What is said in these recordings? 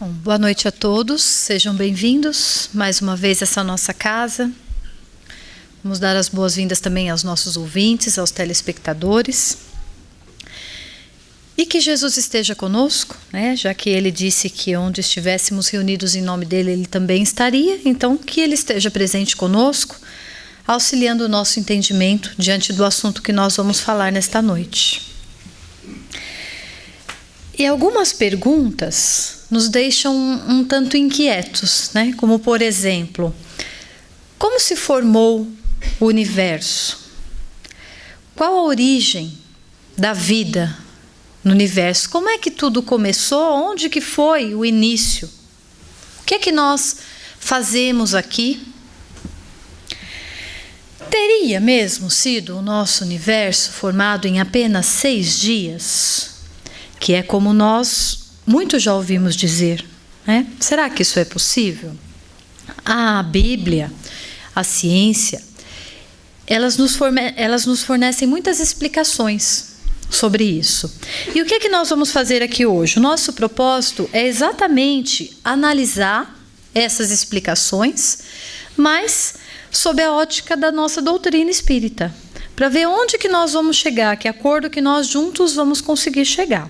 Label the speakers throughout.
Speaker 1: Bom, boa noite a todos, sejam bem-vindos mais uma vez a essa nossa casa. Vamos dar as boas-vindas também aos nossos ouvintes, aos telespectadores. E que Jesus esteja conosco, né? Já que Ele disse que onde estivéssemos reunidos em nome dEle, Ele também estaria. Então, que Ele esteja presente conosco, auxiliando o nosso entendimento diante do assunto que nós vamos falar nesta noite. E algumas perguntas nos deixam um tanto inquietos, né? Como, por exemplo, como se formou o universo? Qual a origem da vida no universo? Como é que tudo começou? Onde que foi o início? O que é que nós fazemos aqui? Teria mesmo sido o nosso universo formado em apenas 6 dias? Que é como nós muitos já ouvimos dizer, né? Será que isso é possível? A Bíblia, a ciência, elas nos fornecem muitas explicações sobre isso. E o que é que nós vamos fazer aqui hoje? O nosso propósito é exatamente analisar essas explicações, mas sob a ótica da nossa doutrina espírita, para ver onde que nós vamos chegar, que acordo que nós juntos vamos conseguir chegar.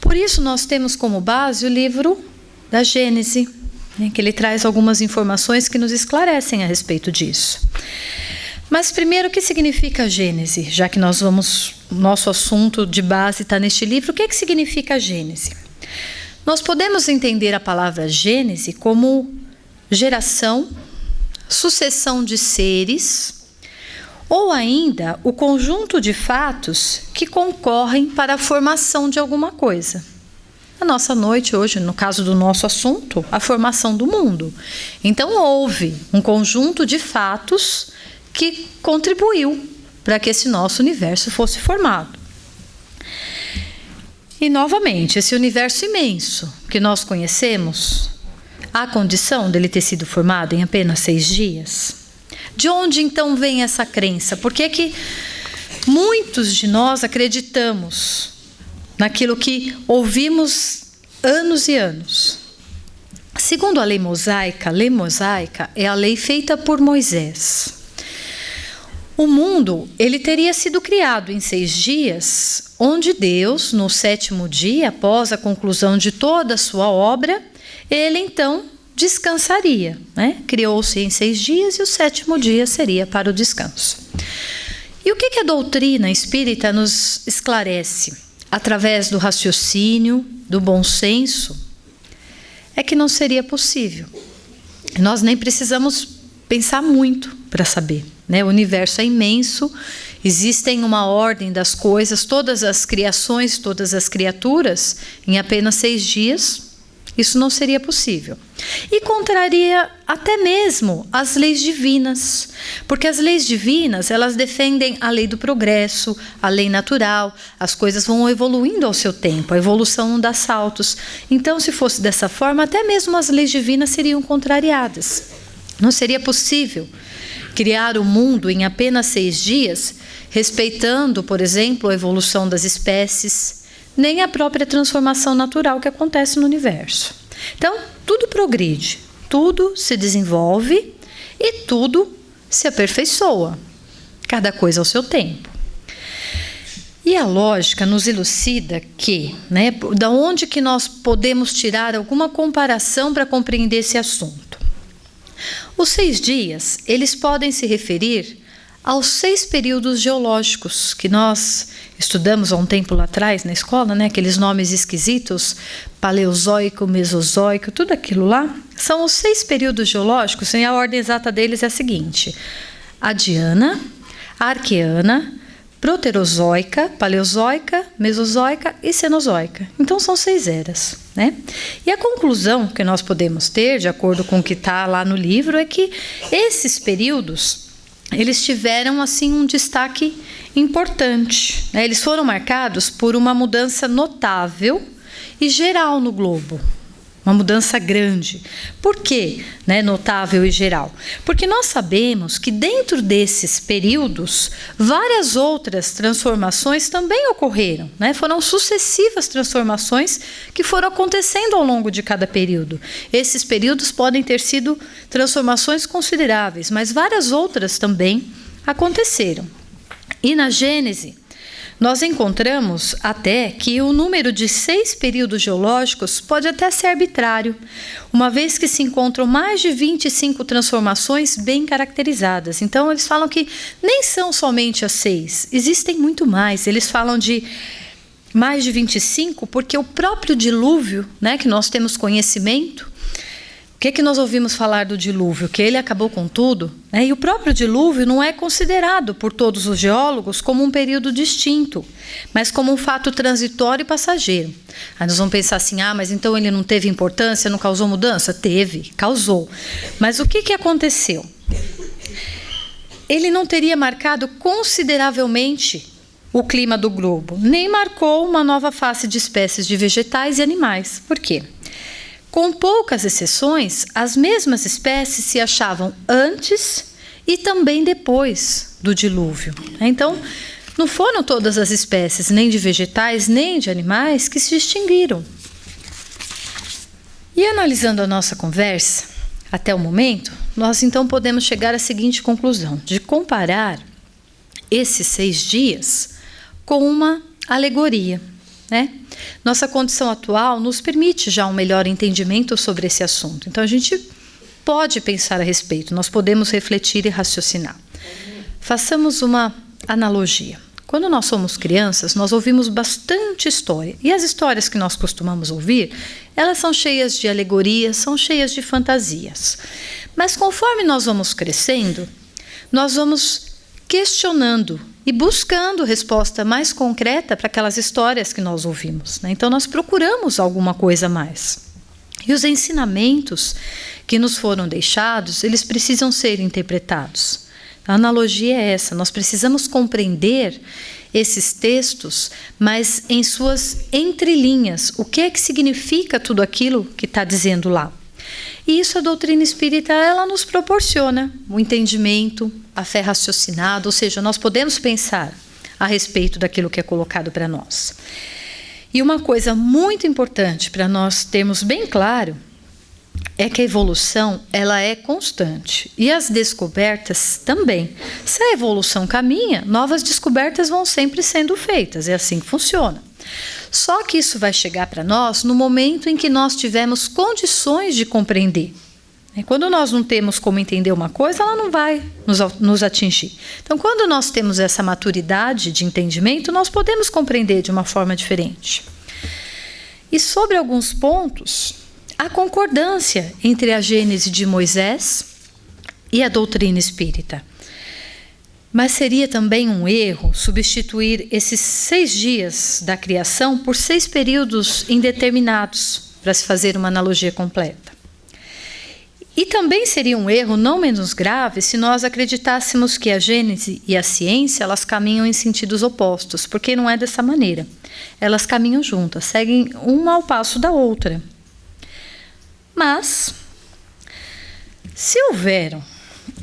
Speaker 1: Por isso nós temos como base o livro da Gênese, né, que ele traz algumas informações que nos esclarecem a respeito disso. Mas primeiro, o que significa Gênese? Já que nosso assunto de base está neste livro, o que significa Gênese? Nós podemos entender a palavra Gênese como geração, sucessão de seres, ou ainda o conjunto de fatos que concorrem para a formação de alguma coisa. A nossa noite hoje, no caso do nosso assunto, a formação do mundo. Então houve um conjunto de fatos que contribuiu para que esse nosso universo fosse formado. E novamente, esse universo imenso que nós conhecemos, há condição dele ter sido formado em apenas 6 dias? De onde então vem essa crença? Por que que muitos de nós acreditamos naquilo que ouvimos anos e anos? Segundo a lei mosaica é a lei feita por Moisés. O mundo, ele teria sido criado em 6 dias, onde Deus, no 7º dia, após a conclusão de toda a sua obra, ele então descansaria, né? Criou-se em 6 dias e o 7º dia seria para o descanso. E o que a doutrina espírita nos esclarece? Através do raciocínio, do bom senso, é que não seria possível. Nós nem precisamos pensar muito para saber, né? O universo é imenso, existem uma ordem das coisas, todas as criações, todas as criaturas, em apenas 6 dias. Isso não seria possível. E contraria até mesmo as leis divinas, porque as leis divinas, elas defendem a lei do progresso, a lei natural, as coisas vão evoluindo ao seu tempo, a evolução não dá saltos. Então, se fosse dessa forma, até mesmo as leis divinas seriam contrariadas. Não seria possível criar o mundo em apenas 6 dias, respeitando, por exemplo, a evolução das espécies, nem a própria transformação natural que acontece no universo. Então, tudo progride, tudo se desenvolve e tudo se aperfeiçoa, cada coisa ao seu tempo. E a lógica nos elucida que, né, da onde que nós podemos tirar alguma comparação para compreender esse assunto? Os 6 dias, eles podem se referir aos 6 períodos geológicos que nós estudamos há um tempo lá atrás na escola, né? Aqueles nomes esquisitos, paleozoico, mesozoico, tudo aquilo lá, são os 6 períodos geológicos, e a ordem exata deles é a seguinte: Adiana, Arqueana, Proterozoica, Paleozoica, Mesozoica e Cenozoica. Então são 6 eras, né? E a conclusão que nós podemos ter, de acordo com o que está lá no livro, é que esses períodos eles tiveram assim um destaque importante, né? Eles foram marcados por uma mudança notável e geral no globo, uma mudança grande. Por quê, né, notável e geral? Porque nós sabemos que dentro desses períodos, várias outras transformações também ocorreram, né? Foram sucessivas transformações que foram acontecendo ao longo de cada período. Esses períodos podem ter sido transformações consideráveis, mas várias outras também aconteceram. E na Gênese, nós encontramos até que o número de 6 períodos geológicos pode até ser arbitrário, uma vez que se encontram mais de 25 transformações bem caracterizadas. Então, eles falam que nem são somente as 6, existem muito mais. Eles falam de mais de 25, porque o próprio dilúvio, né, que nós temos conhecimento, o que nós ouvimos falar do dilúvio? Que ele acabou com tudo, né? E o próprio dilúvio não é considerado por todos os geólogos como um período distinto, mas como um fato transitório e passageiro. Aí nós vamos pensar assim, mas então ele não teve importância, não causou mudança? Teve, causou. Mas o que aconteceu? Ele não teria marcado consideravelmente o clima do globo, nem marcou uma nova face de espécies de vegetais e animais. Por quê? Com poucas exceções, as mesmas espécies se achavam antes e também depois do dilúvio. Então, não foram todas as espécies, nem de vegetais, nem de animais, que se extinguiram. E analisando a nossa conversa, até o momento, nós então podemos chegar à seguinte conclusão, de comparar esses 6 dias com uma alegoria, né? Nossa condição atual nos permite já um melhor entendimento sobre esse assunto. Então, a gente pode pensar a respeito, nós podemos refletir e raciocinar. Façamos uma analogia. Quando nós somos crianças, nós ouvimos bastante história. E as histórias que nós costumamos ouvir, elas são cheias de alegorias, são cheias de fantasias. Mas conforme nós vamos crescendo, nós vamos questionando e buscando resposta mais concreta para aquelas histórias que nós ouvimos, né? Então, nós procuramos alguma coisa a mais. E os ensinamentos que nos foram deixados, eles precisam ser interpretados. A analogia é essa, nós precisamos compreender esses textos, mas em suas entrelinhas, o que é que significa tudo aquilo que está dizendo lá. E isso a doutrina espírita, ela nos proporciona o entendimento, a fé raciocinada, ou seja, nós podemos pensar a respeito daquilo que é colocado para nós. E uma coisa muito importante para nós termos bem claro é que a evolução, ela é constante e as descobertas também. Se a evolução caminha, novas descobertas vão sempre sendo feitas, é assim que funciona. Só que isso vai chegar para nós no momento em que nós tivermos condições de compreender. Quando nós não temos como entender uma coisa, ela não vai nos atingir. Então, quando nós temos essa maturidade de entendimento, nós podemos compreender de uma forma diferente. E sobre alguns pontos, há concordância entre a Gênese de Moisés e a doutrina espírita. Mas seria também um erro substituir esses 6 dias da criação por 6 períodos indeterminados, para se fazer uma analogia completa. E também seria um erro não menos grave se nós acreditássemos que a Gênese e a ciência, elas caminham em sentidos opostos, porque não é dessa maneira. Elas caminham juntas, seguem uma ao passo da outra. Mas, se houveram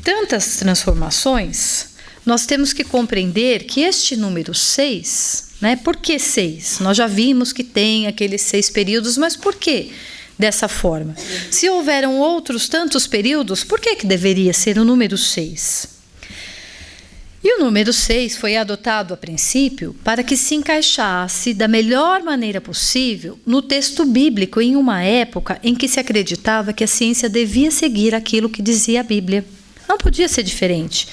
Speaker 1: tantas transformações, nós temos que compreender que este número 6, né? Por que 6? Nós já vimos que tem aqueles 6 períodos, mas por quê dessa forma? Se houveram outros tantos períodos, por que deveria ser o número 6? E o número 6 foi adotado a princípio para que se encaixasse da melhor maneira possível no texto bíblico em uma época em que se acreditava que a ciência devia seguir aquilo que dizia a Bíblia. Não podia ser diferente.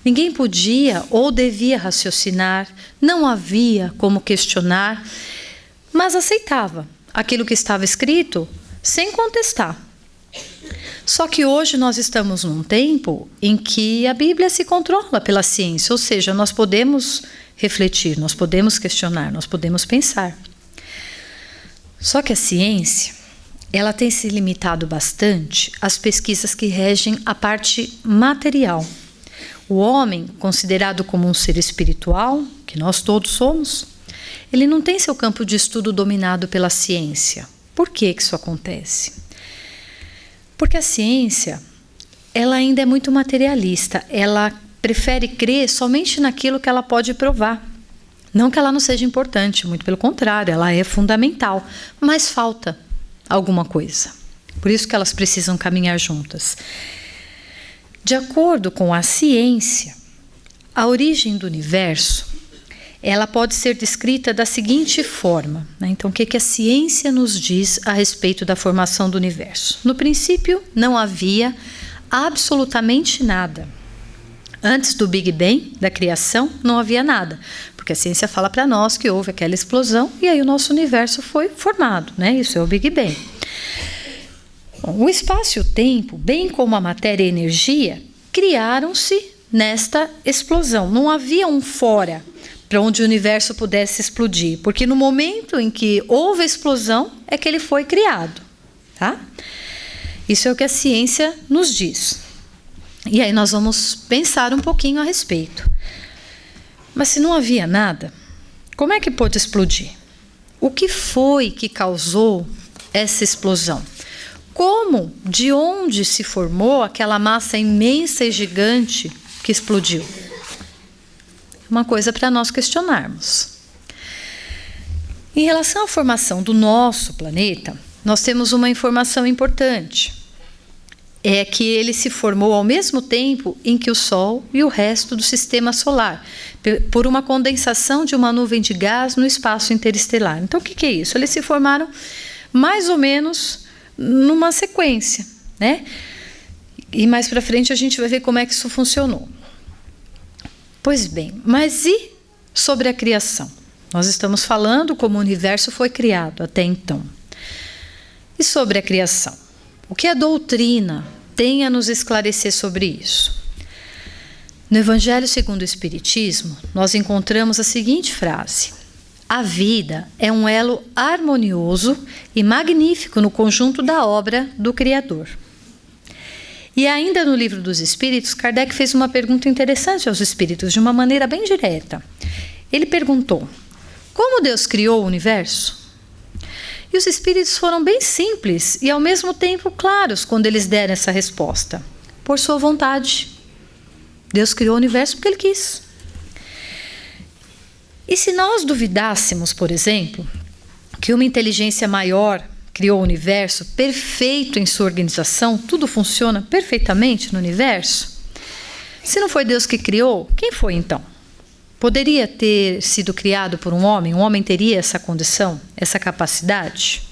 Speaker 1: Ninguém podia ou devia raciocinar, não havia como questionar, mas aceitava aquilo que estava escrito sem contestar. Só que hoje nós estamos num tempo em que a Bíblia se controla pela ciência, ou seja, nós podemos refletir, nós podemos questionar, nós podemos pensar. Só que a ciência, ela tem se limitado bastante às pesquisas que regem a parte material. O homem, considerado como um ser espiritual, que nós todos somos, ele não tem seu campo de estudo dominado pela ciência. Por que isso acontece? Porque a ciência, ela ainda é muito materialista. Ela prefere crer somente naquilo que ela pode provar. Não que ela não seja importante, muito pelo contrário, ela é fundamental, mas falta alguma coisa. Por isso que elas precisam caminhar juntas. De acordo com a ciência, a origem do universo, ela pode ser descrita da seguinte forma, né? Então, o que a ciência nos diz a respeito da formação do universo? No princípio, não havia absolutamente nada. Antes do Big Bang, da criação, não havia nada. Porque a ciência fala para nós que houve aquela explosão e aí o nosso universo foi formado, né? Isso é o Big Bang. Bom, o espaço e o tempo, bem como a matéria e a energia, criaram-se nesta explosão. Não havia um fora para onde o universo pudesse explodir, porque no momento em que houve a explosão é que ele foi criado, tá? Isso é o que a ciência nos diz. E aí nós vamos pensar um pouquinho a respeito. Mas se não havia nada, como é que pôde explodir? O que foi que causou essa explosão? Como, de onde se formou aquela massa imensa e gigante que explodiu? Uma coisa para nós questionarmos. Em relação à formação do nosso planeta, nós temos uma informação importante. É que ele se formou ao mesmo tempo em que o Sol e o resto do sistema solar, por uma condensação de uma nuvem de gás no espaço interestelar. Então, o que é isso? Eles se formaram mais ou menos numa sequência, né? E mais para frente a gente vai ver como é que isso funcionou. Pois bem, mas e sobre a criação? Nós estamos falando como o universo foi criado até então. E sobre a criação? O que a doutrina tem a nos esclarecer sobre isso? No Evangelho segundo o Espiritismo, nós encontramos a seguinte frase: a vida é um elo harmonioso e magnífico no conjunto da obra do Criador. E ainda no Livro dos Espíritos, Kardec fez uma pergunta interessante aos espíritos, de uma maneira bem direta. Ele perguntou: como Deus criou o universo? E os espíritos foram bem simples e, ao mesmo tempo, claros quando eles deram essa resposta. Por sua vontade. Deus criou o universo porque Ele quis. E se nós duvidássemos, por exemplo, que uma inteligência maior criou o universo perfeito em sua organização, tudo funciona perfeitamente no universo, se não foi Deus que criou, quem foi então? Poderia ter sido criado por um homem teria essa condição, essa capacidade?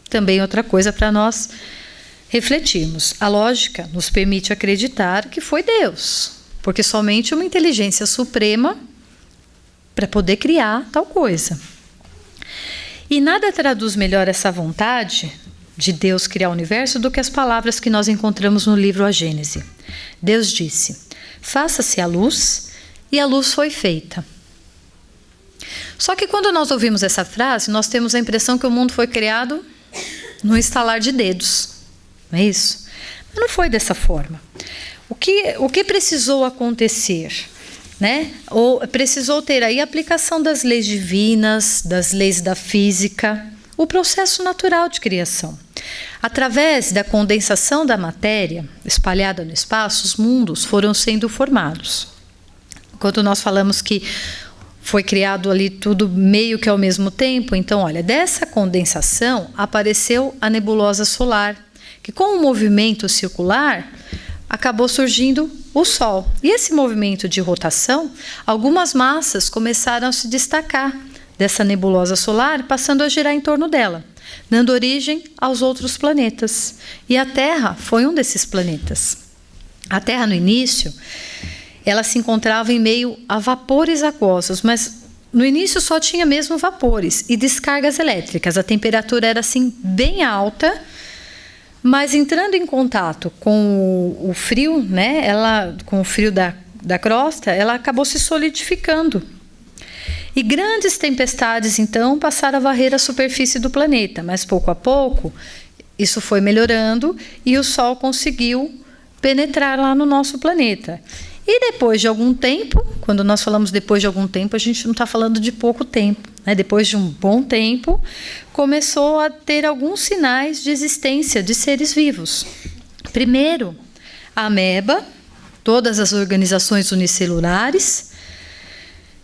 Speaker 1: Também outra coisa para nós refletirmos. A lógica nos permite acreditar que foi Deus, porque somente uma inteligência suprema para poder criar tal coisa. E nada traduz melhor essa vontade de Deus criar o universo do que as palavras que nós encontramos no livro A Gênese. Deus disse: faça-se a luz, e a luz foi feita. Só que quando nós ouvimos essa frase, nós temos a impressão que o mundo foi criado no estalar de dedos. Não é isso? Mas não foi dessa forma. O que precisou acontecer? Né? Ou precisou ter aí a aplicação das leis divinas, das leis da física, o processo natural de criação. Através da condensação da matéria espalhada no espaço, os mundos foram sendo formados. Quando nós falamos que foi criado ali tudo meio que ao mesmo tempo, então, olha, dessa condensação apareceu a nebulosa solar, que com o movimento circular acabou surgindo o Sol. E esse movimento de rotação, algumas massas começaram a se destacar dessa nebulosa solar, passando a girar em torno dela, dando origem aos outros planetas. E a Terra foi um desses planetas. A Terra, no início, ela se encontrava em meio a vapores aquosos, mas no início só tinha mesmo vapores e descargas elétricas. A temperatura era assim bem alta, mas entrando em contato com o frio, né, com o frio da crosta, ela acabou se solidificando. E grandes tempestades, então, passaram a varrer a superfície do planeta, mas pouco a pouco isso foi melhorando e o Sol conseguiu penetrar lá no nosso planeta. E depois de algum tempo, quando nós falamos depois de algum tempo, a gente não está falando de pouco tempo, né? Depois de um bom tempo, começou a ter alguns sinais de existência de seres vivos. Primeiro, a ameba, todas as organizações unicelulares.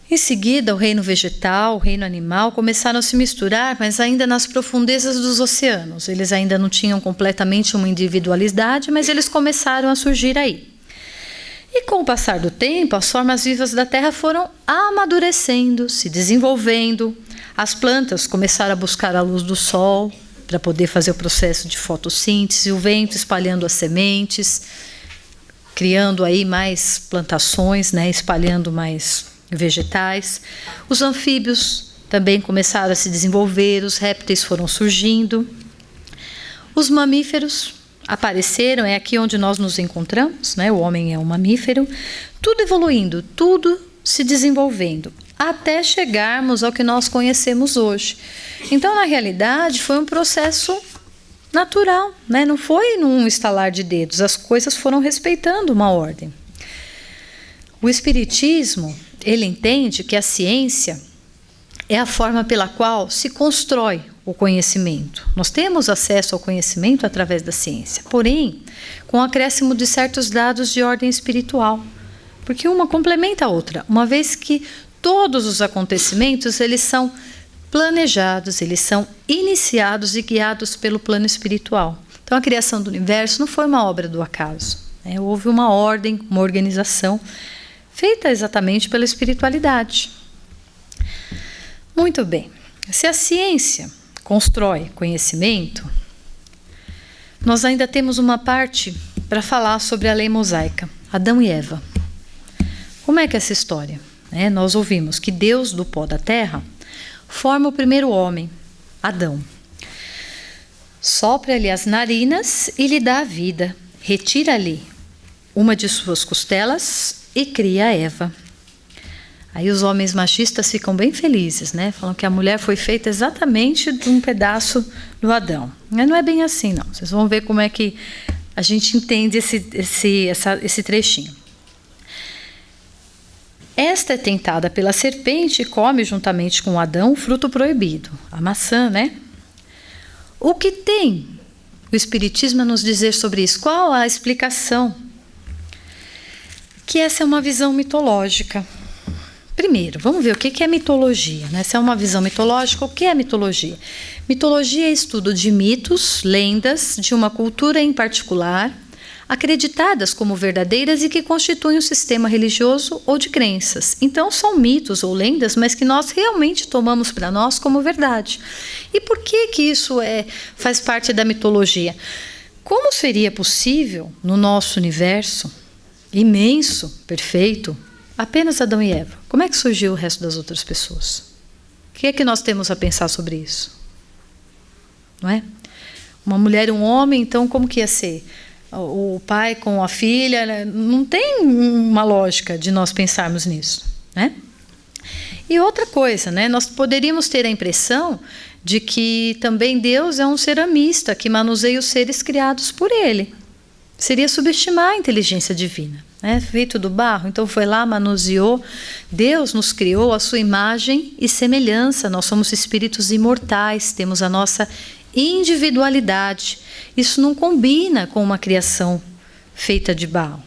Speaker 1: Em seguida, o reino vegetal, o reino animal começaram a se misturar, mas ainda nas profundezas dos oceanos. Eles ainda não tinham completamente uma individualidade, mas eles começaram a surgir aí. E com o passar do tempo, as formas vivas da Terra foram amadurecendo, se desenvolvendo. As plantas começaram a buscar a luz do sol para poder fazer o processo de fotossíntese, o vento espalhando as sementes, criando aí mais plantações, né, espalhando mais vegetais. Os anfíbios também começaram a se desenvolver, os répteis foram surgindo. Os mamíferos apareceram, é aqui onde nós nos encontramos, né? O homem é um mamífero, tudo evoluindo, tudo se desenvolvendo, até chegarmos ao que nós conhecemos hoje. Então, na realidade, foi um processo natural, né? Não foi num estalar de dedos, as coisas foram respeitando uma ordem. O Espiritismo, ele entende que a ciência é a forma pela qual se constrói o conhecimento. Nós temos acesso ao conhecimento através da ciência, porém, com o acréscimo de certos dados de ordem espiritual, porque uma complementa a outra, uma vez que todos os acontecimentos, eles são planejados, eles são iniciados e guiados pelo plano espiritual. Então, a criação do universo não foi uma obra do acaso, né? Houve uma ordem, uma organização feita exatamente pela espiritualidade. Muito bem. Se a ciência constrói conhecimento, nós ainda temos uma parte para falar sobre a lei mosaica, Adão e Eva. Como é que é essa história? Nós ouvimos que Deus, do pó da terra, forma o primeiro homem, Adão. Sopra-lhe as narinas e lhe dá a vida. Retira-lhe uma de suas costelas e cria Eva. Aí os homens machistas ficam bem felizes, né? Falam que a mulher foi feita exatamente de um pedaço do Adão. Mas não é bem assim, não. Vocês vão ver como é que a gente entende esse trechinho. Esta é tentada pela serpente e come juntamente com Adão o fruto proibido, a maçã, né? O que tem o Espiritismo a nos dizer sobre isso? Qual a explicação? Que essa é uma visão mitológica. Primeiro, vamos ver o que é mitologia, né? Se é uma visão mitológica, o que é mitologia? Mitologia é estudo de mitos, lendas de uma cultura em particular, acreditadas como verdadeiras e que constituem um sistema religioso ou de crenças. Então, são mitos ou lendas, mas que nós realmente tomamos para nós como verdade. E por que isso faz parte da mitologia? Como seria possível, no nosso universo imenso, perfeito, apenas Adão e Eva? Como é que surgiu o resto das outras pessoas? O que é que nós temos a pensar sobre isso? Não é? Uma mulher e um homem, então como que ia ser? O pai com a filha, né? Não tem uma lógica de nós pensarmos nisso, né? E outra coisa, né? Nós poderíamos ter a impressão de que também Deus é um ceramista que manuseia os seres criados por ele. Seria subestimar a inteligência divina, né? Feito do barro, então foi lá, manuseou. Deus nos criou à sua imagem e semelhança. Nós somos espíritos imortais, temos a nossa individualidade. Isso não combina com uma criação feita de barro.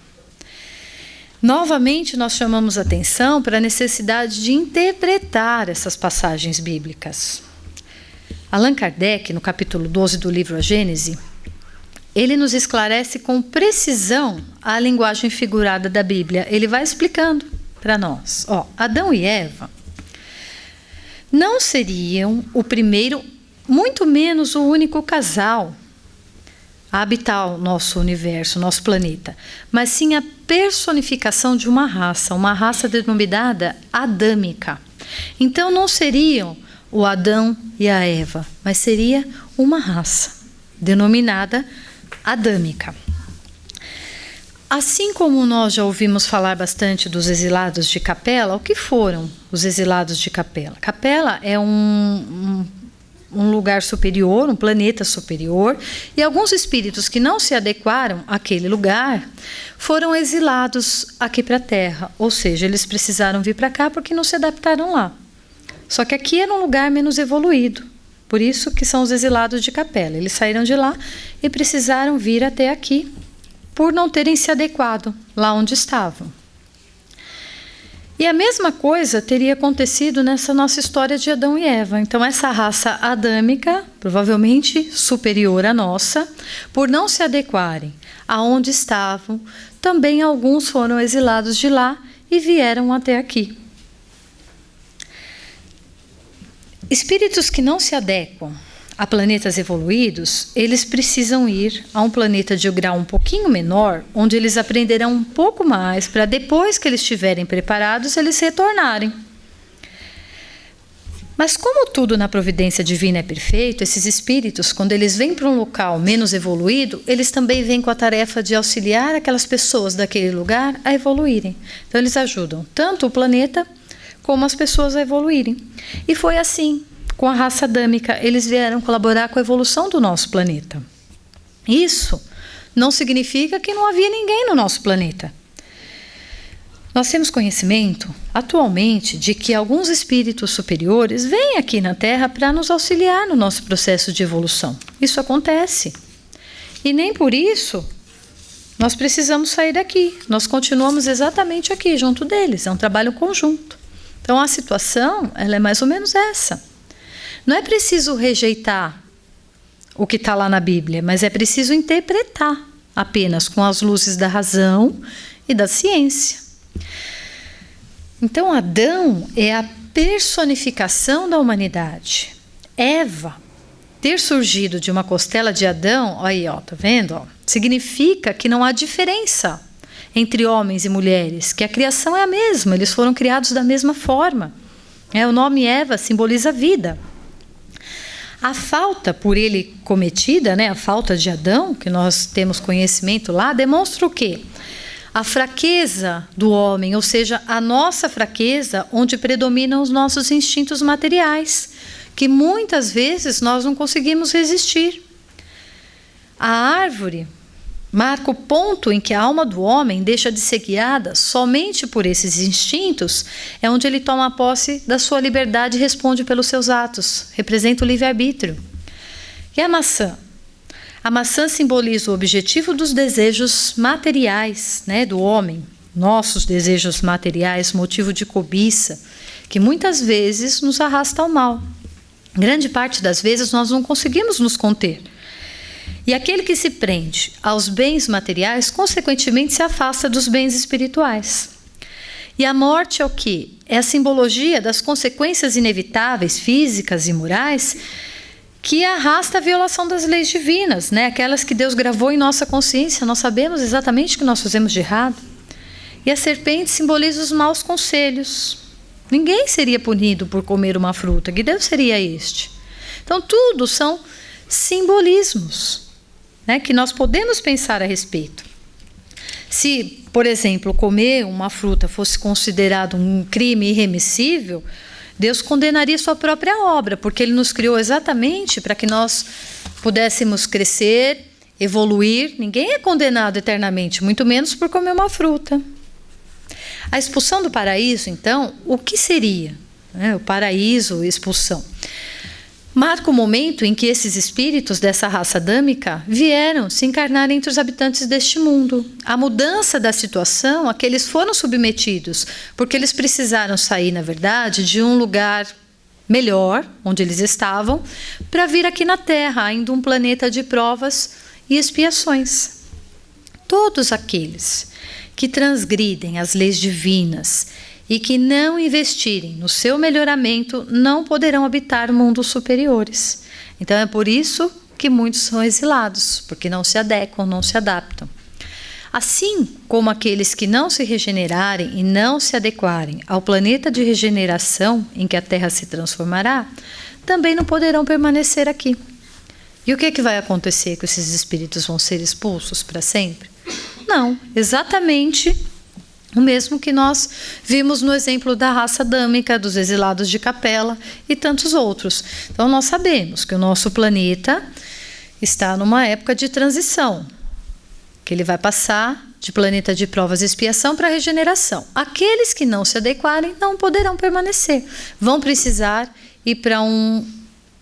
Speaker 1: Novamente, nós chamamos atenção para a necessidade de interpretar essas passagens bíblicas. Allan Kardec, no capítulo 12 do livro A Gênese, ele nos esclarece com precisão a linguagem figurada da Bíblia. Ele vai explicando para nós. Adão e Eva não seriam o primeiro, muito menos o único casal a habitar o nosso universo, o nosso planeta, mas sim a personificação de uma raça denominada adâmica. Então não seriam o Adão e a Eva, mas seria uma raça denominada adâmica. Assim como nós já ouvimos falar bastante dos exilados de Capela, o que foram os exilados de Capela? Capela é um um lugar superior, um planeta superior, e alguns espíritos que não se adequaram àquele lugar foram exilados aqui para a Terra, ou seja, eles precisaram vir para cá porque não se adaptaram lá. Só que aqui era um lugar menos evoluído, por isso que são os exilados de Capela. Eles saíram de lá e precisaram vir até aqui, por não terem se adequado lá onde estavam. E a mesma coisa teria acontecido nessa nossa história de Adão e Eva. Então, essa raça adâmica, provavelmente superior à nossa, por não se adequarem aonde estavam, também alguns foram exilados de lá e vieram até aqui. Espíritos que não se adequam a planetas evoluídos, eles precisam ir a um planeta de grau um pouquinho menor, onde eles aprenderão um pouco mais, para depois que eles estiverem preparados, eles retornarem. Mas como tudo na providência divina é perfeito, esses espíritos, quando eles vêm para um local menos evoluído, eles também vêm com a tarefa de auxiliar aquelas pessoas daquele lugar a evoluírem. Então eles ajudam tanto o planeta como as pessoas a evoluírem. E foi assim. Com a raça adâmica, eles vieram colaborar com a evolução do nosso planeta. Isso não significa que não havia ninguém no nosso planeta. Nós temos conhecimento, atualmente, de que alguns espíritos superiores vêm aqui na Terra para nos auxiliar no nosso processo de evolução. Isso acontece. E nem por isso nós precisamos sair daqui. Nós continuamos exatamente aqui, junto deles. É um trabalho conjunto. Então, a situação, ela é mais ou menos essa. Não é preciso rejeitar o que está lá na Bíblia, mas é preciso interpretar apenas com as luzes da razão e da ciência. Então, Adão é a personificação da humanidade. Eva, ter surgido de uma costela de Adão, aí, ó, tá vendo? Ó, significa que não há diferença entre homens e mulheres, que a criação é a mesma, eles foram criados da mesma forma. O nome Eva simboliza vida. A falta por ele cometida, a falta de Adão, que nós temos conhecimento lá, demonstra o quê? A fraqueza do homem, ou seja, a nossa fraqueza, onde predominam os nossos instintos materiais, que muitas vezes nós não conseguimos resistir. A árvore marca o ponto em que a alma do homem deixa de ser guiada somente por esses instintos, é onde ele toma posse da sua liberdade e responde pelos seus atos, representa o livre-arbítrio. E a maçã? A maçã simboliza o objetivo dos desejos materiais, do homem, nossos desejos materiais, motivo de cobiça, que muitas vezes nos arrasta ao mal. Grande parte das vezes nós não conseguimos nos conter. E aquele que se prende aos bens materiais, consequentemente, se afasta dos bens espirituais. E a morte é o quê? É a simbologia das consequências inevitáveis, físicas e morais, que arrasta a violação das leis divinas, aquelas que Deus gravou em nossa consciência. Nós sabemos exatamente o que nós fazemos de errado. E a serpente simboliza os maus conselhos. Ninguém seria punido por comer uma fruta. Que Deus seria este? Então, tudo são simbolismos, que nós podemos pensar a respeito. Se, por exemplo, comer uma fruta fosse considerado um crime irremissível, Deus condenaria sua própria obra, porque Ele nos criou exatamente para que nós pudéssemos crescer, evoluir. Ninguém é condenado eternamente, muito menos por comer uma fruta. A expulsão do paraíso, então, o que seria? O paraíso, expulsão. Marca o momento em que esses espíritos dessa raça adâmica vieram se encarnar entre os habitantes deste mundo. A mudança da situação a que eles foram submetidos, porque eles precisaram sair, na verdade, de um lugar melhor, onde eles estavam, para vir aqui na Terra, ainda um planeta de provas e expiações. Todos aqueles que transgridem as leis divinas e que não investirem no seu melhoramento não poderão habitar mundos superiores. Então é por isso que muitos são exilados, porque não se adequam, não se adaptam. Assim como aqueles que não se regenerarem e não se adequarem ao planeta de regeneração em que a Terra se transformará, também não poderão permanecer aqui. E o que vai acontecer? Que esses espíritos vão ser expulsos para sempre? Não, exatamente O mesmo que nós vimos no exemplo da raça adâmica, dos exilados de Capela e tantos outros. Então, nós sabemos que o nosso planeta está numa época de transição, que ele vai passar de planeta de provas e expiação para regeneração. Aqueles que não se adequarem não poderão permanecer. Vão precisar ir para um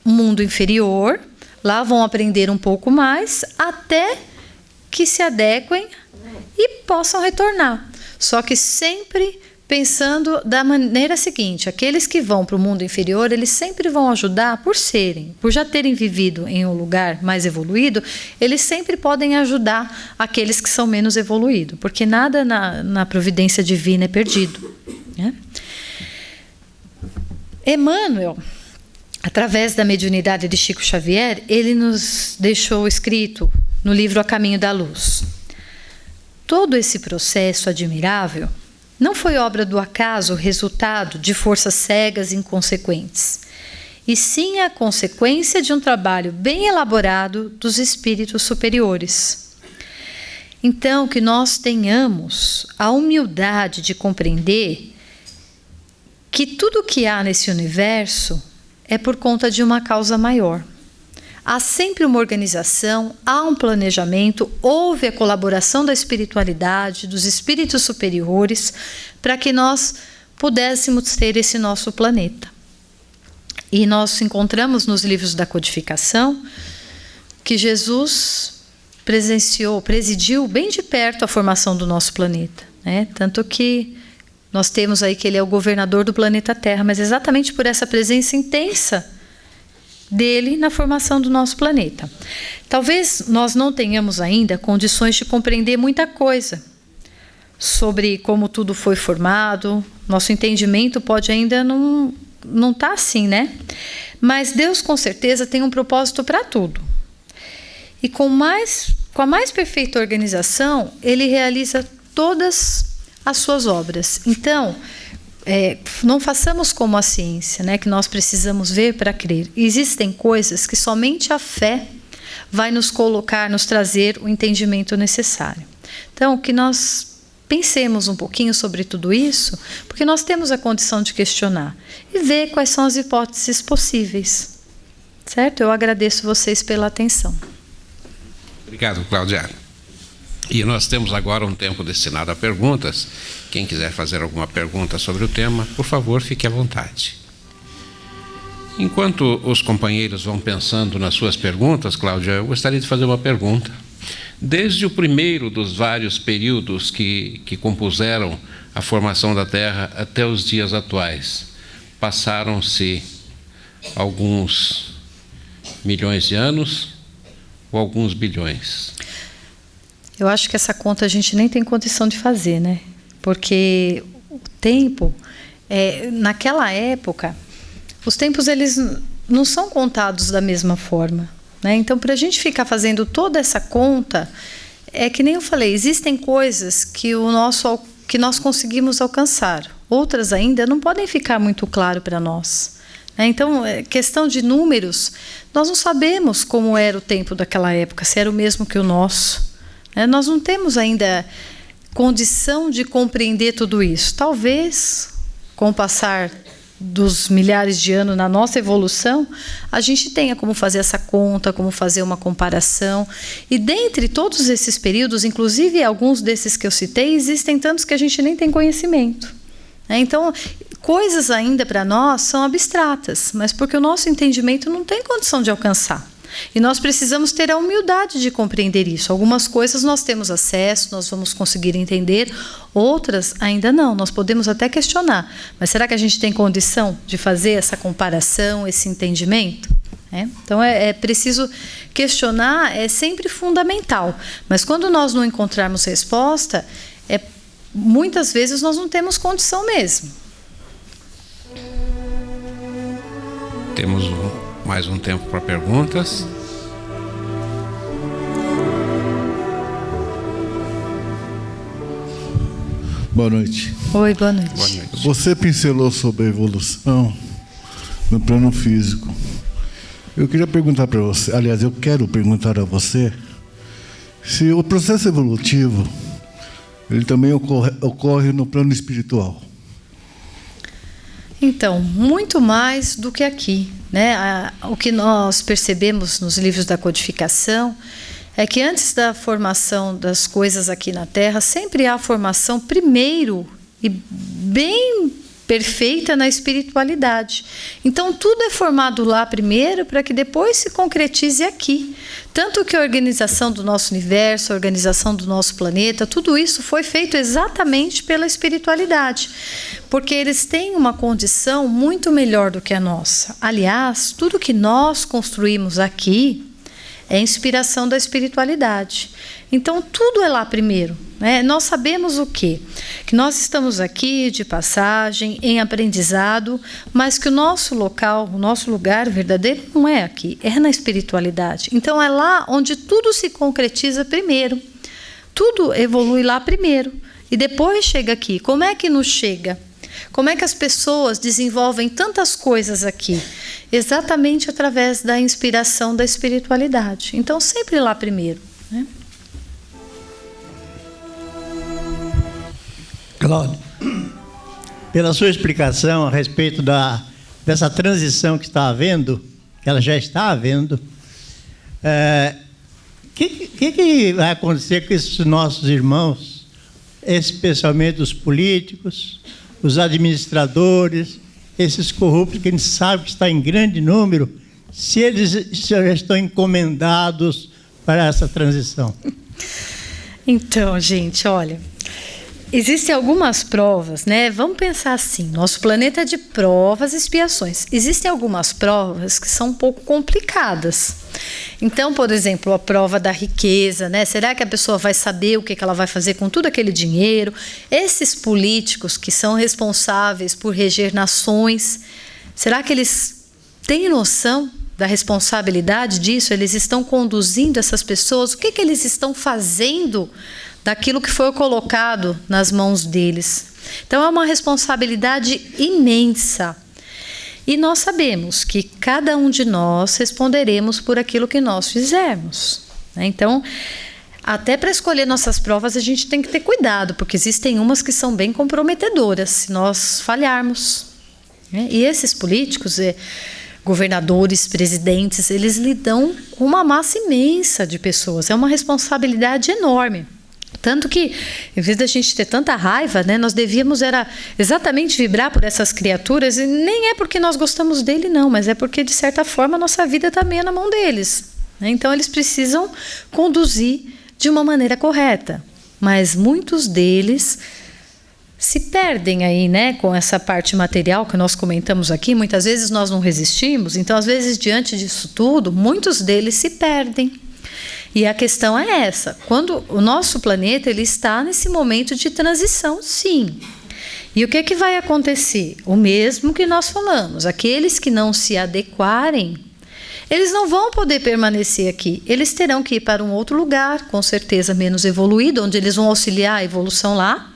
Speaker 1: mundo inferior, lá vão aprender um pouco mais, até que se adequem e possam retornar. Só que sempre pensando da maneira seguinte: aqueles que vão para o mundo inferior, eles sempre vão ajudar por já terem vivido em um lugar mais evoluído, eles sempre podem ajudar aqueles que são menos evoluídos, porque nada na providência divina é perdido, né? Emmanuel, através da mediunidade de Chico Xavier, ele nos deixou escrito no livro A Caminho da Luz: todo esse processo admirável não foi obra do acaso, resultado de forças cegas e inconsequentes, e sim a consequência de um trabalho bem elaborado dos espíritos superiores. Então, que nós tenhamos a humildade de compreender que tudo o que há nesse universo é por conta de uma causa maior. Há sempre uma organização, há um planejamento, houve a colaboração da espiritualidade, dos espíritos superiores, para que nós pudéssemos ter esse nosso planeta. E nós encontramos nos livros da codificação que Jesus presidiu bem de perto a formação do nosso planeta, né? Tanto que nós temos aí que ele é o governador do planeta Terra, mas exatamente por essa presença intensa dele na formação do nosso planeta. Talvez nós não tenhamos ainda condições de compreender muita coisa sobre como tudo foi formado. Nosso entendimento pode ainda não estar assim, né? Mas Deus com certeza tem um propósito para tudo. E com a mais perfeita organização, ele realiza todas as suas obras. Então, não façamos como a ciência, né, que nós precisamos ver para crer. Existem coisas que somente a fé vai nos trazer o entendimento necessário. Então, que nós pensemos um pouquinho sobre tudo isso, porque nós temos a condição de questionar e ver quais são as hipóteses possíveis. Certo? Eu agradeço vocês pela atenção.
Speaker 2: Obrigado, Cláudia. E nós temos agora um tempo destinado a perguntas. Quem quiser fazer alguma pergunta sobre o tema, por favor, fique à vontade. Enquanto os companheiros vão pensando nas suas perguntas, Cláudia, eu gostaria de fazer uma pergunta. Desde o primeiro dos vários períodos que compuseram a formação da Terra até os dias atuais, passaram-se alguns milhões de anos ou alguns bilhões?
Speaker 1: Eu acho que essa conta a gente nem tem condição de fazer, né? Porque o tempo, naquela época, os tempos eles não são contados da mesma forma, né? Então, para a gente ficar fazendo toda essa conta, é que nem eu falei, existem coisas que nós conseguimos alcançar, outras ainda não podem ficar muito claro para nós, né? Então, questão de números, nós não sabemos como era o tempo daquela época, se era o mesmo que o nosso. Nós não temos ainda condição de compreender tudo isso. Talvez, com o passar dos milhares de anos na nossa evolução, a gente tenha como fazer essa conta, como fazer uma comparação. E dentre todos esses períodos, inclusive alguns desses que eu citei, existem tantos que a gente nem tem conhecimento. Então, coisas ainda para nós são abstratas, mas porque o nosso entendimento não tem condição de alcançar. E nós precisamos ter a humildade de compreender isso. Algumas coisas nós temos acesso, nós vamos conseguir entender, outras ainda não. Nós podemos até questionar, mas será que a gente tem condição de fazer essa comparação, esse entendimento? Então, é preciso questionar, é sempre fundamental. Mas quando nós não encontrarmos resposta, muitas vezes nós não temos condição mesmo.
Speaker 2: Temos mais um tempo para perguntas.
Speaker 3: Boa noite.
Speaker 1: Oi, boa noite.
Speaker 2: Boa noite.
Speaker 3: Você pincelou sobre a evolução no plano físico. Eu queria perguntar para você, aliás, eu quero perguntar a você, se o processo evolutivo ele também ocorre no plano espiritual?
Speaker 1: Então, muito mais do que aqui, né? O que nós percebemos nos livros da codificação é que antes da formação das coisas aqui na Terra, sempre há a formação primeiro e bem perfeita na espiritualidade. Então, tudo é formado lá primeiro para que depois se concretize aqui. Tanto que a organização do nosso universo, a organização do nosso planeta, tudo isso foi feito exatamente pela espiritualidade, porque eles têm uma condição muito melhor do que a nossa. Aliás, tudo que nós construímos aqui é inspiração da espiritualidade. Então, tudo é lá primeiro, né? Nós sabemos o quê? Que nós estamos aqui de passagem, em aprendizado, mas que o nosso local, o nosso lugar verdadeiro não é aqui, é na espiritualidade. Então, é lá onde tudo se concretiza primeiro. Tudo evolui lá primeiro e depois chega aqui. Como é que nos chega? Como é que as pessoas desenvolvem tantas coisas aqui? Exatamente através da inspiração da espiritualidade. Então, sempre lá primeiro, né?
Speaker 4: Cláudio, pela sua explicação a respeito dessa transição que está havendo, que ela já está havendo, que vai acontecer com esses nossos irmãos, especialmente os políticos, os administradores, esses corruptos que a gente sabe que está em grande número, se eles já estão encomendados para essa transição? Então, gente, olha, existem algumas provas, né? Vamos pensar assim, nosso planeta é de provas e expiações. Existem algumas provas que são um pouco complicadas. Então, por exemplo, a prova da riqueza, né? Será que a pessoa vai saber o que ela vai fazer com todo aquele dinheiro? Esses políticos que são responsáveis por reger nações, será que eles têm noção da responsabilidade disso? Eles estão conduzindo essas pessoas? O que eles estão fazendo daquilo que foi colocado nas mãos deles? Então, é uma responsabilidade imensa. E nós sabemos que cada um de nós responderemos por aquilo que nós fizermos, né? Então, até para escolher nossas provas, a gente tem que ter cuidado, porque existem umas que são bem comprometedoras, se nós falharmos, né? E esses políticos, governadores, presidentes, eles lidam com uma massa imensa de pessoas. É uma responsabilidade enorme. Tanto que, em vez da gente ter tanta raiva, né, nós devíamos exatamente vibrar por essas criaturas, e nem é porque nós gostamos dele, não, mas é porque, de certa forma, a nossa vida também é na mão deles, né? Então, eles precisam conduzir de uma maneira correta. Mas muitos deles se perdem aí, né, com essa parte material que nós comentamos aqui. Muitas vezes nós não resistimos, então, às vezes, diante disso tudo, muitos deles se perdem. E a questão é essa, quando o nosso planeta ele está nesse momento de transição, sim. E o que vai acontecer? O mesmo que nós falamos, aqueles que não se adequarem, eles não vão poder permanecer aqui, eles terão que ir para um outro lugar, com certeza menos evoluído, onde eles vão auxiliar a evolução lá,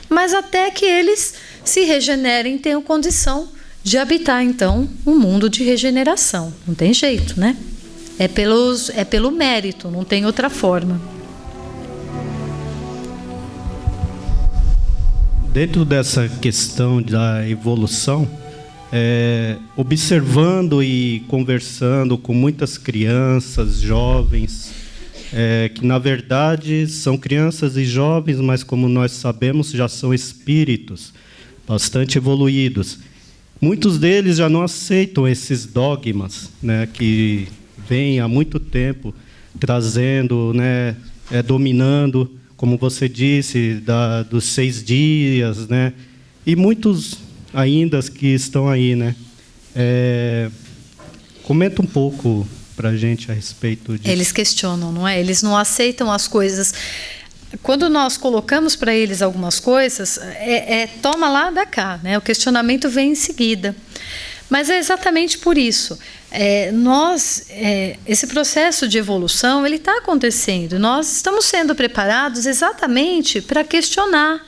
Speaker 4: mas até que eles se regenerem, tenham condição de habitar, então, um mundo de regeneração. Não tem jeito, né? É pelo mérito, não tem outra forma.
Speaker 5: Dentro dessa questão da evolução, observando e conversando com muitas crianças, jovens, que na verdade são crianças e jovens, mas como nós sabemos, já são espíritos bastante evoluídos. Muitos deles já não aceitam esses dogmas, né, que vem há muito tempo trazendo, né, dominando, como você disse, dos 6 dias, né, e muitos ainda que estão aí, né. Comenta um pouco para a gente a respeito disso.
Speaker 1: Eles questionam, não é? Eles não aceitam as coisas. Quando nós colocamos para eles algumas coisas, toma lá, dá cá, né? O questionamento vem em seguida. Mas é exatamente por isso. Esse processo de evolução ele está acontecendo. Nós estamos sendo preparados exatamente para questionar.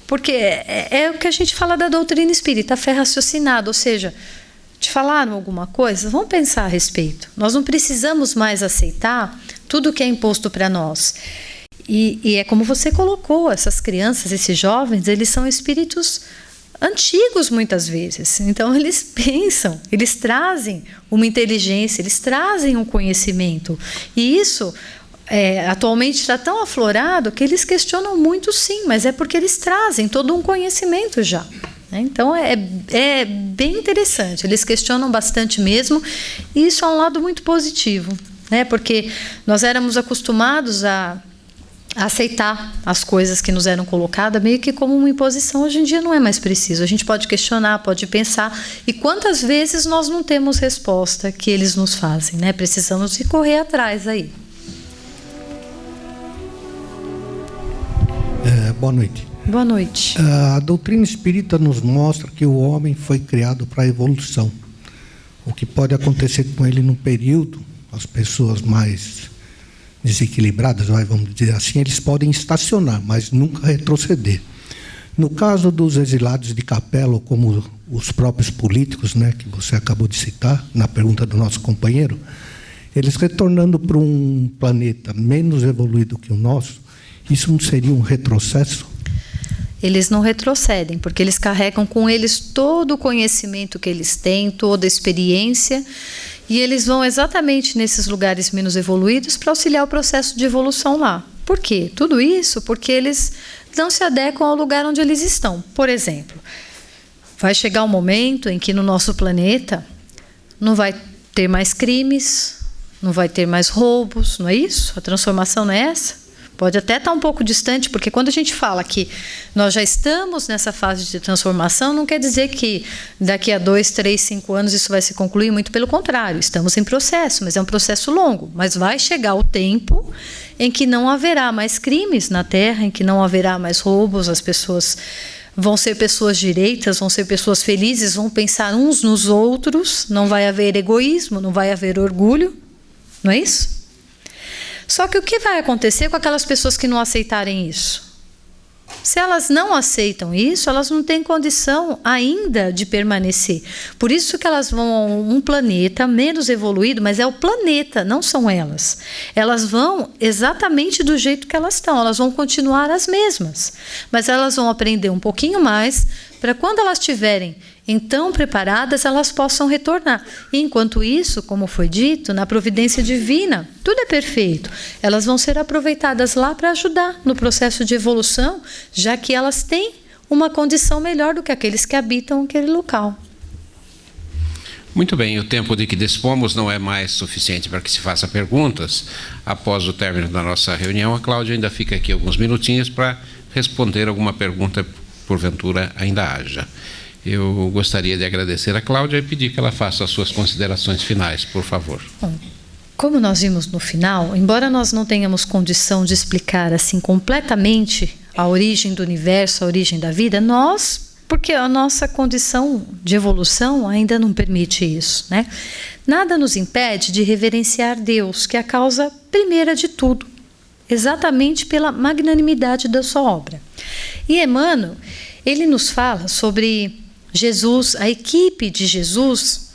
Speaker 1: Porque é o que a gente fala da doutrina espírita, a fé raciocinada. Ou seja, te falaram alguma coisa? Vamos pensar a respeito. Nós não precisamos mais aceitar tudo que é imposto para nós. E é como você colocou, essas crianças, esses jovens, eles são espíritos antigos muitas vezes. Então eles pensam, eles trazem uma inteligência, eles trazem um conhecimento. E isso atualmente está tão aflorado que eles questionam muito, sim, mas é porque eles trazem todo um conhecimento já. Então é bem interessante, eles questionam bastante mesmo, e isso é um lado muito positivo, né? Porque nós éramos acostumados a aceitar as coisas que nos eram colocadas meio que como uma imposição. Hoje em dia não é mais preciso, a gente pode questionar, pode pensar, e quantas vezes nós não temos resposta que eles nos fazem, né? Precisamos de correr atrás aí.
Speaker 6: Boa noite.
Speaker 1: Boa noite.
Speaker 6: A doutrina espírita nos mostra que o homem foi criado para a evolução. O que pode acontecer com ele num período, as pessoas mais desequilibradas, vamos dizer assim, eles podem estacionar, mas nunca retroceder. No caso dos exilados de capela, como os próprios políticos, né, que você acabou de citar, na pergunta do nosso companheiro, eles retornando para um planeta menos evoluído que o nosso, isso não seria um retrocesso?
Speaker 1: Eles não retrocedem, porque eles carregam com eles todo o conhecimento que eles têm, toda a experiência, e eles vão exatamente nesses lugares menos evoluídos para auxiliar o processo de evolução lá. Por quê? Tudo isso porque eles não se adequam ao lugar onde eles estão. Por exemplo, vai chegar um momento em que no nosso planeta não vai ter mais crimes, não vai ter mais roubos, não é isso? A transformação não é essa? Pode até estar um pouco distante, porque quando a gente fala que nós já estamos nessa fase de transformação, não quer dizer que daqui a 2, 3, 5 anos isso vai se concluir, muito pelo contrário, estamos em processo, mas é um processo longo. Mas vai chegar o tempo em que não haverá mais crimes na Terra, em que não haverá mais roubos, as pessoas vão ser pessoas direitas, vão ser pessoas felizes, vão pensar uns nos outros, não vai haver egoísmo, não vai haver orgulho, não é isso? Só que o que vai acontecer com aquelas pessoas que não aceitarem isso? Se elas não aceitam isso, elas não têm condição ainda de permanecer. Por isso que elas vão a um planeta menos evoluído, mas é o planeta, não são elas. Elas vão exatamente do jeito que elas estão, elas vão continuar as mesmas. Mas elas vão aprender um pouquinho mais para quando elas estiverem então preparadas, elas possam retornar. E enquanto isso, como foi dito, na providência divina, tudo é perfeito. Elas vão ser aproveitadas lá para ajudar no processo de evolução, já que elas têm uma condição melhor do que aqueles que habitam aquele local.
Speaker 2: Muito bem, o tempo de que dispomos não é mais suficiente para que se faça perguntas. Após o término da nossa reunião, a Cláudia ainda fica aqui alguns minutinhos para responder alguma pergunta, porventura ainda haja. Eu gostaria de agradecer a Cláudia e pedir que ela faça as suas considerações finais, por favor.
Speaker 1: Bom, como nós vimos no final, embora nós não tenhamos condição de explicar assim completamente a origem do universo, a origem da vida, porque a nossa condição de evolução ainda não permite isso, né? Nada nos impede de reverenciar Deus, que é a causa primeira de tudo, exatamente pela magnanimidade da sua obra. E Emmanuel, ele nos fala sobre Jesus, a equipe de Jesus,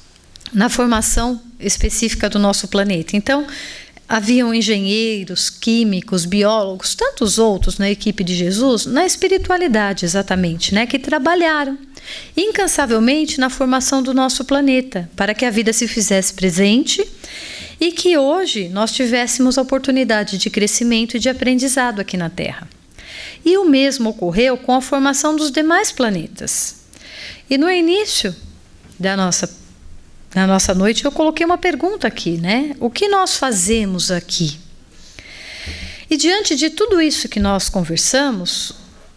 Speaker 1: na formação específica do nosso planeta. Então, haviam engenheiros, químicos, biólogos, tantos outros na equipe de Jesus, na espiritualidade exatamente, né, que trabalharam incansavelmente na formação do nosso planeta, para que a vida se fizesse presente e que hoje nós tivéssemos a oportunidade de crescimento e de aprendizado aqui na Terra. E o mesmo ocorreu com a formação dos demais planetas. E no início da nossa noite eu coloquei uma pergunta aqui, né? O que nós fazemos aqui? E diante de tudo isso que nós conversamos,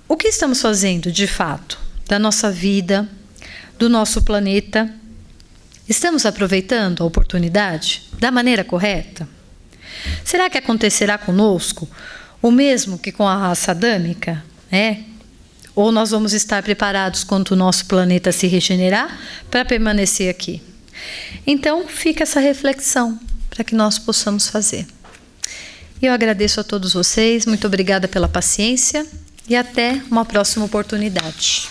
Speaker 1: o que estamos fazendo de fato da nossa vida, do nosso planeta? Estamos aproveitando a oportunidade da maneira correta? Será que acontecerá conosco o mesmo que com a raça adâmica, ou nós vamos estar preparados quando o nosso planeta se regenerar para permanecer aqui? Então, fica essa reflexão para que nós possamos fazer. Eu agradeço a todos vocês, muito obrigada pela paciência e até uma próxima oportunidade.